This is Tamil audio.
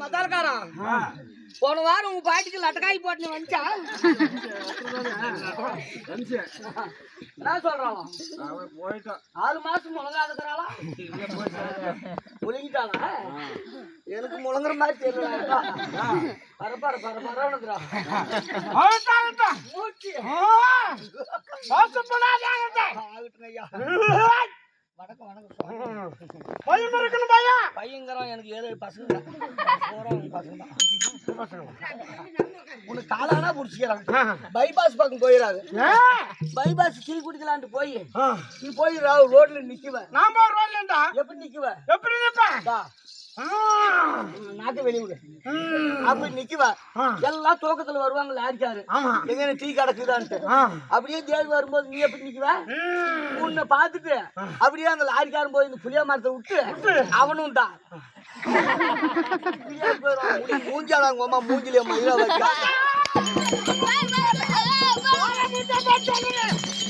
மதால்காரா போன வாரம் உங்க பாட்டிக்கு லட்டக்காய் போட்டு வந்துச்சா? என்ன சொல்றான்? 6 மாசம் முழங்காதுக்கிறாளா? முழுங்கிட்டாளா? எனக்கு முழங்குற மாதிரி தெரியல. பரப்பாரு பரப்பரா வணக்கம் வணக்கம். பையன் இருக்கணும் பையா. பையங்கிறோம் எனக்கு 7 பசங்க உனக்கு காலானா புடிச்சுக்கிறாங்க. பைபாஸ் பக்கம் போயிடாது. பைபாஸ் கீழ் குடிக்கலான்ட்டு போய் நீ போய் ரோட்ல நிக்குவ. நான் ரோட்லடா எப்படி நிக்குவ? எப்படி நிப்ப? நாட்டு வெளியூர் அப்படி நிக்குவ. எல்லாம் தூக்கத்துல வருவாங்க லாரிக்காரு. எங்க டீ கிடக்குதான்ட்டு அப்படியே தேடி வரும்போது நீ எப்படி நிக்குவ? உன்னை பார்த்துட்டு அப்படியே அந்த லாரிக்காரன் போய் இந்த புளிய மரத்தை விட்டு அவனும் தான் மூஞ்சாளாங்க அம்மா மூஞ்சிலே மயில வச்சா